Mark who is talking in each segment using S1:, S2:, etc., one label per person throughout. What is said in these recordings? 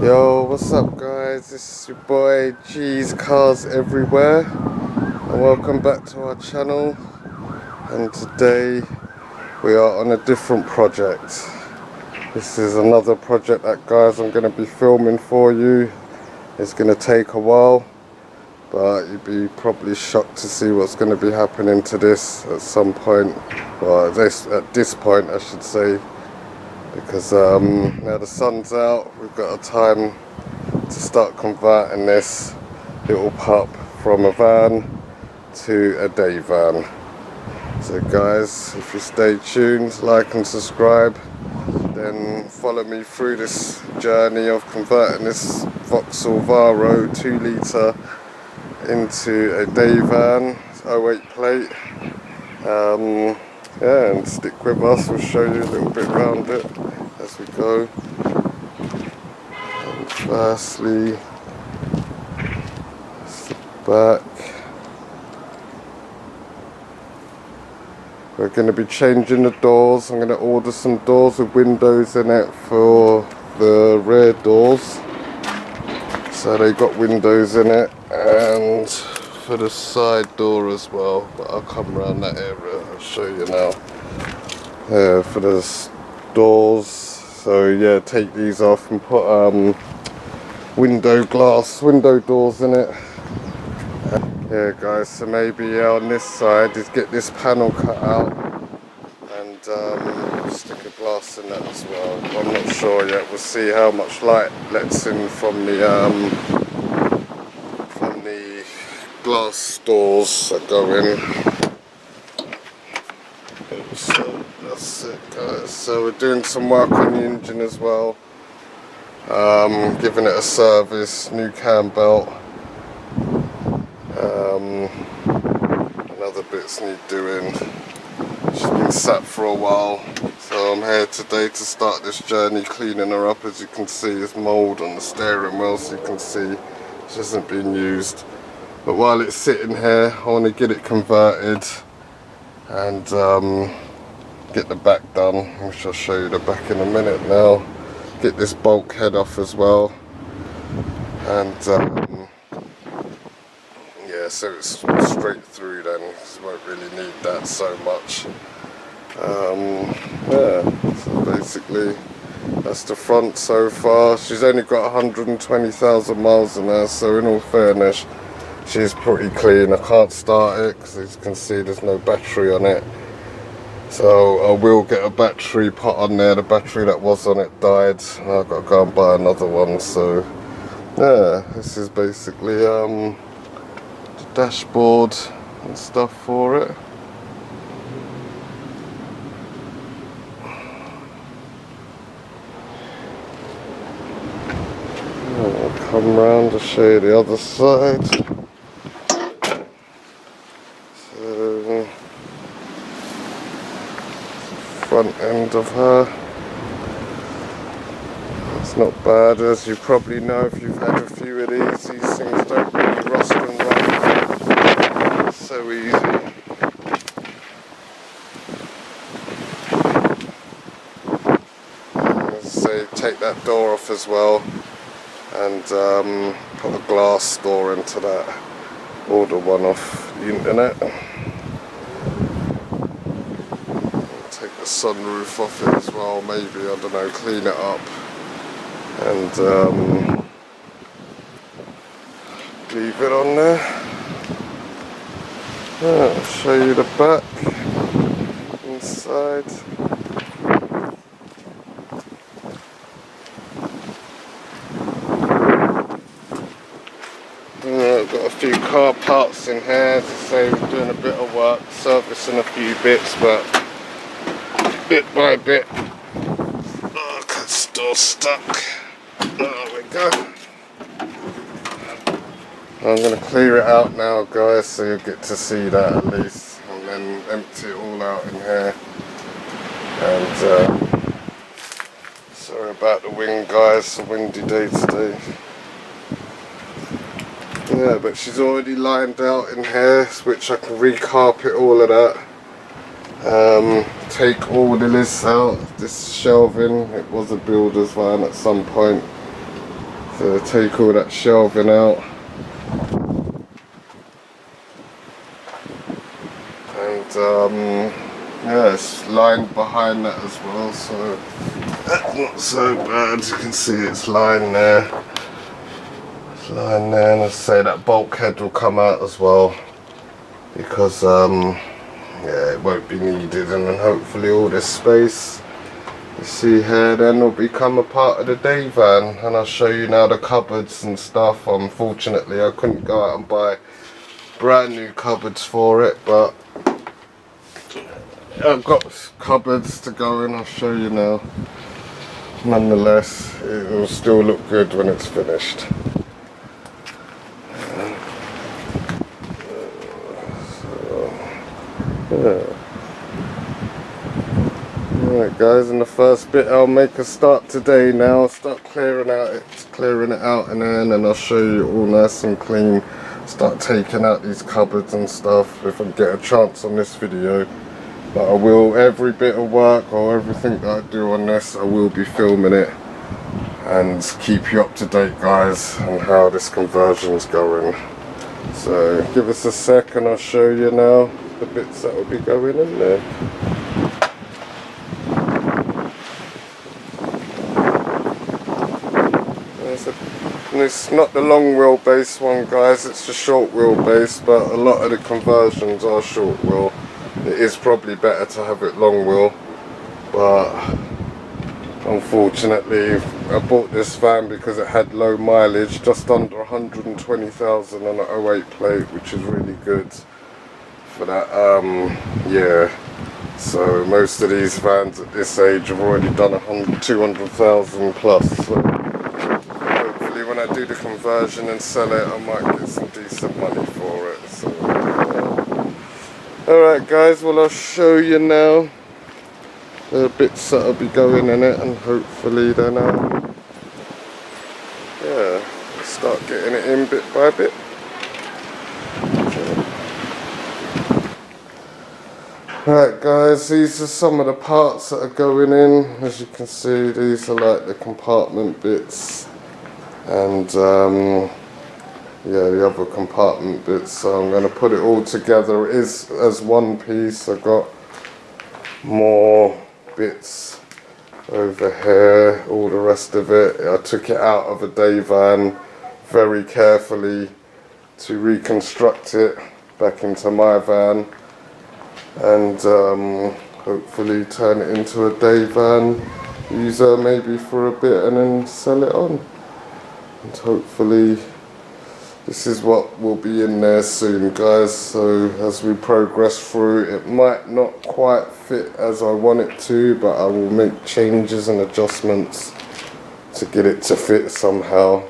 S1: Yo, what's up guys? This is your boy G's Cars Everywhere and welcome back to our channel. And today we are on a different project. This is another project that guys I'm going to be filming for you. It's going to take a while, but you'd be probably shocked to see what's going to be happening to this at some point. Well, at this point I should say. Because now the sun's out, we've got a time to start converting this little pup from a van to a day van. So guys, if you stay tuned, like and subscribe, then follow me through this journey of converting this Vauxhall Vivaro 2L into a day van, 08 plate. Yeah, and stick with us, we'll show you a little bit around it as we go. And firstly, it's the back. We're going to be changing the doors. I'm going to order some doors with windows in it for the rear doors. So they got windows in it, and for the side door as well, but I'll come around that area, I'll show you now. For the doors, so yeah, take these off and put window doors in it. Yeah guys, so maybe on this side is get this panel cut out and stick a glass in that as well. I'm not sure yet, we'll see how much light lets in from the glass doors that go in. So that's it guys, so we're doing some work on the engine as well, giving it a service, new cam belt, and other bits need doing. She's been sat for a while, so I'm here today to start this journey cleaning her up. As you can see, there's mould on the steering wheel, so you can see she hasn't been used. But while it's sitting here, I want to get it converted and get the back done, which I'll show you the back in a minute now. Get this bulkhead off as well, and yeah, so it's straight through then, because you won't really need that so much. Yeah, so basically that's the front so far. She's only got 120,000 miles in her, so in all fairness, she's pretty clean. I can't start it because as you can see there's no battery on it. So I will get a battery put on there. The battery that was on it died. I've got to go and buy another one. So yeah, this is basically the dashboard and stuff for it. I'll come round to show you the other side. So front end of her, it's not bad. As you probably know if you've had a few of these things don't really rust and run so easy. So take that door off as well and put a glass door into that. Order one off the internet. Take the sunroof off it as well, maybe, I don't know, clean it up and leave it on there. I'll show you the back inside. I've got a few car parts in here, to say we're doing a bit of work, servicing a few bits, but bit by bit. Oh, it's still stuck. There we go. I'm going to clear it out now guys, so you'll get to see that at least, and then empty it all out in here. And sorry about the wind guys, it's a windy day today. Yeah, but she's already lined out in here, which I can re-carpet all of that. Take all the lists out, this shelving, it was a builder's van at some point. So take all that shelving out. And yeah, it's lined behind that as well, so that's not so bad. You can see it's lying there. It's lying there, and I say that bulkhead will come out as well because yeah, it won't be needed, and then hopefully all this space you see here then will become a part of the day van. And I'll show you now the cupboards and stuff. Unfortunately I couldn't go out and buy brand new cupboards for it, but I've got cupboards to go in. I'll show you now. Nonetheless, it will still look good when it's finished. Alright guys, in the first bit I'll make a start today now. I'll start clearing it out and then I'll show you all nice and clean. Start taking out these cupboards and stuff if I get a chance on this video. But I will, every bit of work or everything that I do on this, I will be filming it and keep you up to date guys on how this conversion's going. So give us a sec and I'll show you now the bits that will be going in there. It's not the long wheelbase one guys, it's the short wheelbase, but a lot of the conversions are short wheel. It is probably better to have it long wheel, but unfortunately I bought this van because it had low mileage, just under 120,000 on an 08 plate, which is really good for that yeah. So most of these vans at this age have already done 200,000 plus. So when I do the conversion and sell it, I might get some decent money for it. So, alright guys, well I'll show you now the bits that'll be going in it, and hopefully then yeah, start getting it in bit by bit. Alright guys, these are some of the parts that are going in. As you can see, these are like the compartment bits and yeah, the other compartment bits. So I'm going to put it all together. It is as one piece. I've got more bits over here, all the rest of it. I took it out of a day van very carefully to reconstruct it back into my van and hopefully turn it into a day van, use her maybe for a bit and then sell it on. And hopefully this is what will be in there soon guys. So as we progress through, it might not quite fit as I want it to, but I will make changes and adjustments to get it to fit somehow.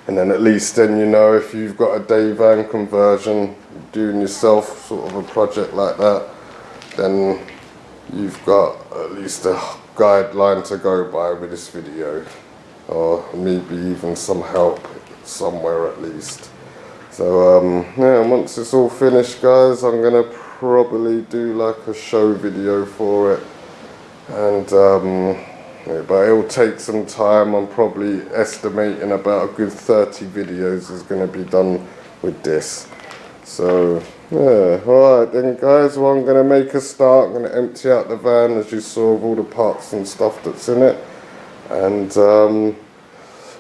S1: And then at least then you know, if you've got a day van conversion, doing yourself sort of a project like that, then you've got at least a guideline to go by with this video. Or maybe even some help somewhere at least. So yeah, once it's all finished guys, I'm gonna probably do like a show video for it, and yeah, but it will take some time. I'm probably estimating about a good 30 videos is going to be done with this. So yeah, alright then guys, well I'm going to make a start. I'm going to empty out the van as you saw, of all the parts and stuff that's in it, and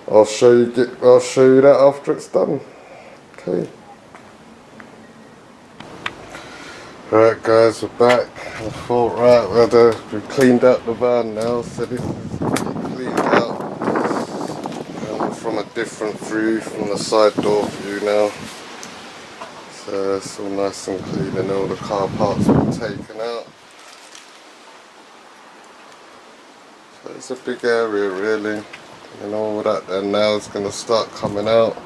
S1: I'll show you that after it's done. Okay. Right guys, we're back. I thought, right, we've cleaned out the van now, so this is cleaned out from a different view, from the side door view now. So it's all nice and clean and all the car parts have been taken out. So it's a big area really. And all that then now is going to start coming out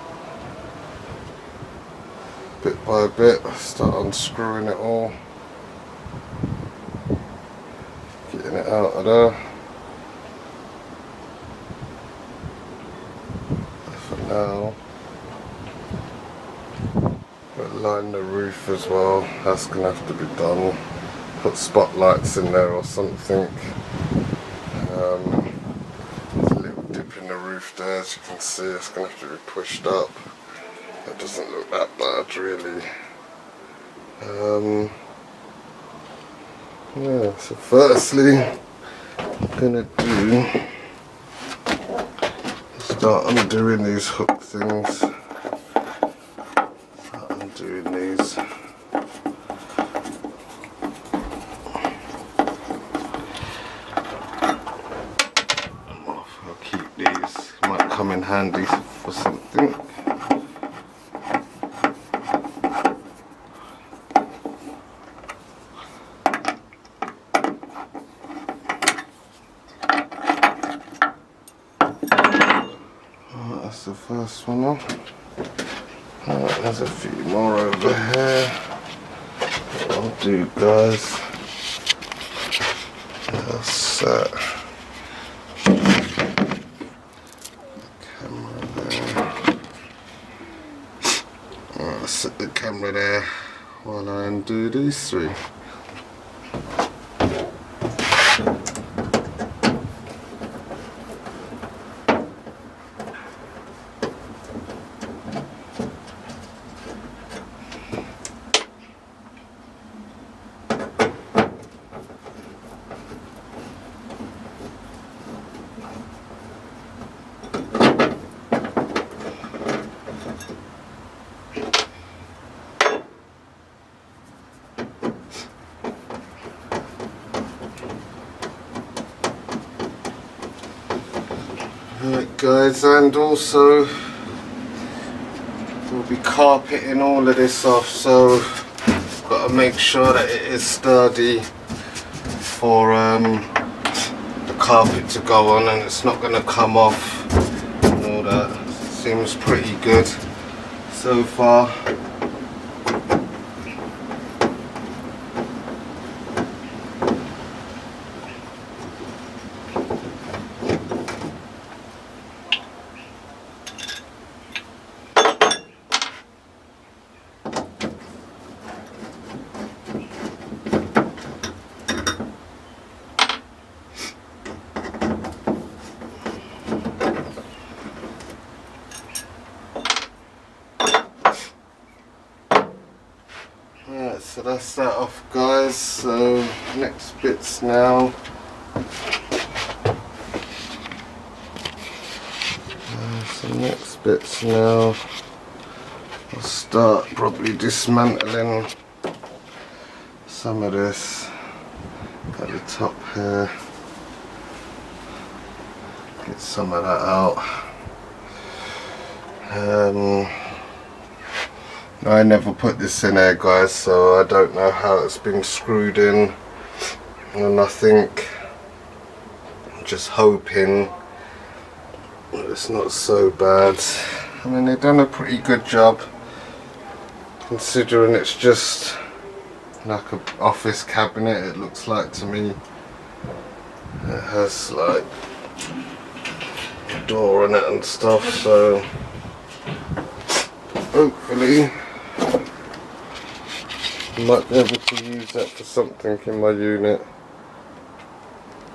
S1: bit by bit. Start unscrewing it all, getting it out of there. For now, but line the roof as well, that's going to have to be done. Put spotlights in there or something. There's a little dip in the roof there, as you can see. It's going to have to be pushed up. It doesn't look that bad really. Yeah, so firstly I'm going to do start undoing these hook things. Start undoing these. I'll keep these, might come in handy for something. That's the first one off. There's a few more over here. What I'll do, guys, I'll set the camera there. I'll set the camera there while I undo these three. Right guys, and also we'll be carpeting all of this off, so got to make sure that it is sturdy for the carpet to go on and it's not going to come off and all that. Seems pretty good so far. So that's that off, guys. So next bits now. I'll start probably dismantling some of this at the top here. Get some of that out. I never put this in there, guys, so I don't know how it's been screwed in, and I think I'm just hoping that it's not so bad. I mean, they've done a pretty good job considering it's just like an office cabinet, it looks like to me. It has like a door in it and stuff, so hopefully I might be able to use that for something in my unit.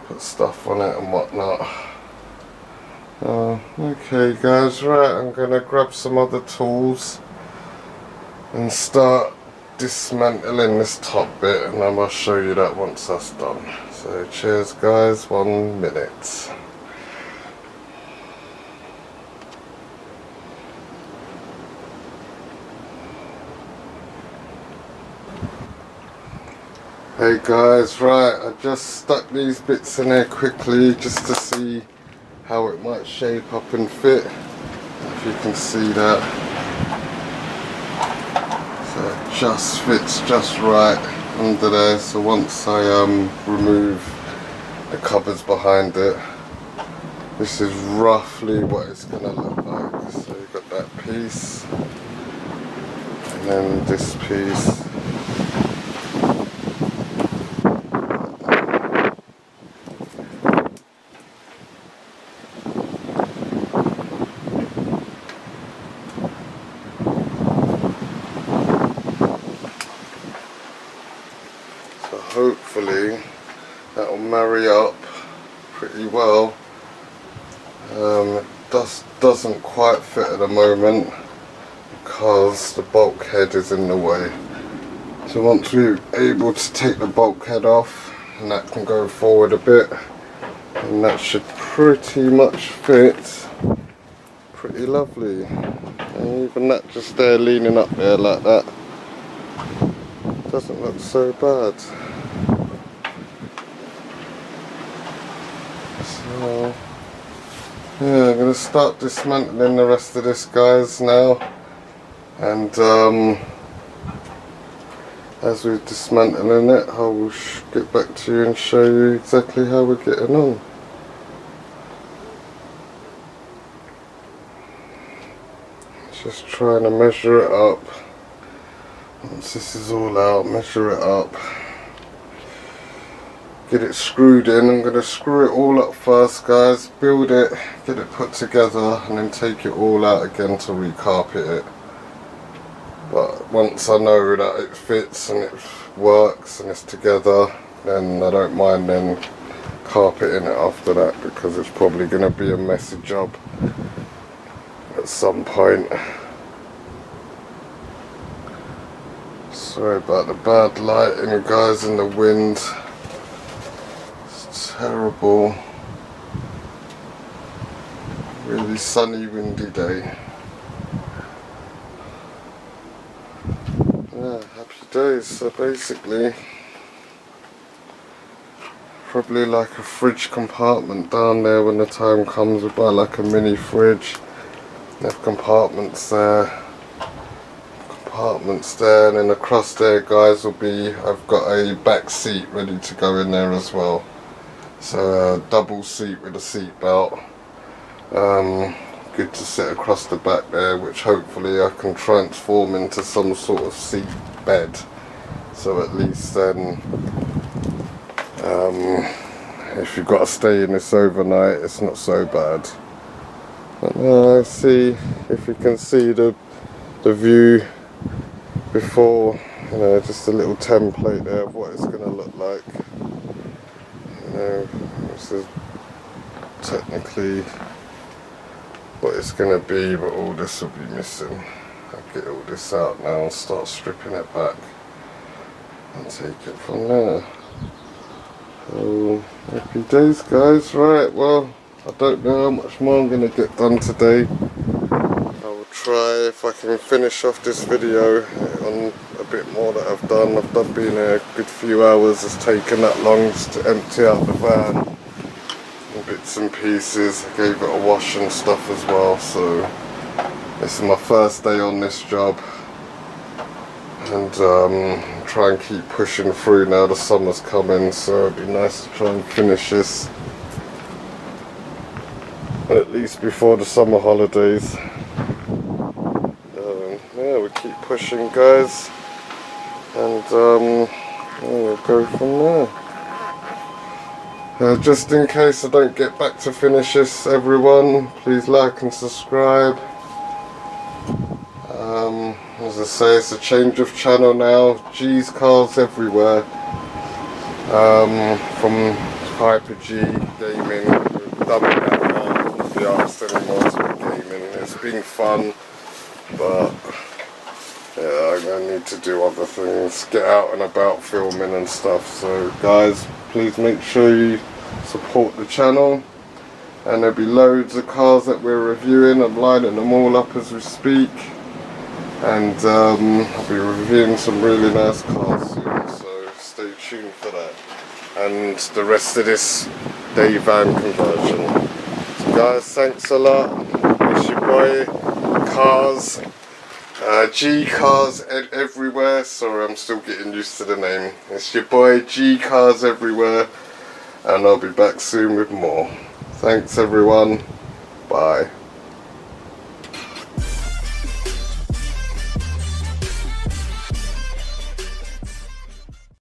S1: Put stuff on it and whatnot. Okay guys, right, I'm gonna grab some other tools and start dismantling this top bit, and then I'll show you that once that's done. So cheers guys, 1 minute. Hey guys, right, I just stuck these bits in there quickly just to see how it might shape up and fit, if you can see that. So it just fits just right under there, so once I remove the covers behind it, this is roughly what it's going to look like. So you've got that piece, and then this piece. Hopefully that will marry up pretty well, It doesn't quite fit at the moment because the bulkhead is in the way. So once we're able to take the bulkhead off and that can go forward a bit, and that should pretty much fit pretty lovely. And even that just there leaning up there like that doesn't look so bad. So yeah, I'm going to start dismantling the rest of this, guys, now, and as we're dismantling it, I will get back to you and show you exactly how we're getting on. Just trying to measure it up. Once this is all out, measure it up. Get it screwed in. I'm going to screw it all up first, guys, build it, get it put together, and then take it all out again to recarpet it. But once I know that it fits and it works and it's together, then I don't mind then carpeting it after that, because it's probably going to be a messy job at some point. Sorry about the bad lighting, guys, and the wind. Terrible, really sunny, windy day. Yeah, happy days. So basically, probably like a fridge compartment down there when the time comes. We buy like a mini fridge. They have compartments there, and then across there, guys, will be, I've got a back seat ready to go in there as well. So a double seat with a seat belt, good to sit across the back there, which hopefully I can transform into some sort of seat bed. So at least then, if you've got to stay in this overnight, it's not so bad. But now see if you can see the view before, you know, just a little template there of what it's going to look like. This is technically what it's going to be, but all this will be missing. I'll get all this out now and start stripping it back and take it from there. So happy days, guys. Right, well, I don't know how much more I'm going to get done today. I will try if I can finish off this video on a bit more that I've done. I've been a good few hours. It's taken that long just to empty out the van and bits and pieces. I gave it a wash and stuff as well. So this is my first day on this job, and try and keep pushing through now. The summer's coming, so it'd be nice to try and finish this at least before the summer holidays. Yeah, we keep pushing, guys, and we'll go from there. Just in case I don't get back to finish this, everyone, please like and subscribe. As I say, it's a change of channel now. G's Cars Everywhere, from Hyper G Gaming. We've done it now, not the artist anymore, to gaming. It's been fun, but yeah, I need to do other things, get out and about filming and stuff. So guys, please make sure you support the channel, and there'll be loads of cars that we're reviewing. I'm lining them all up as we speak, and I'll be reviewing some really nice cars soon, so stay tuned for that, and the rest of this day van conversion. So guys, thanks a lot. It's your boy Cars, G Cars Everywhere. Sorry, I'm still getting used to the name. It's your boy G Cars Everywhere, and I'll be back soon with more. Thanks everyone, bye.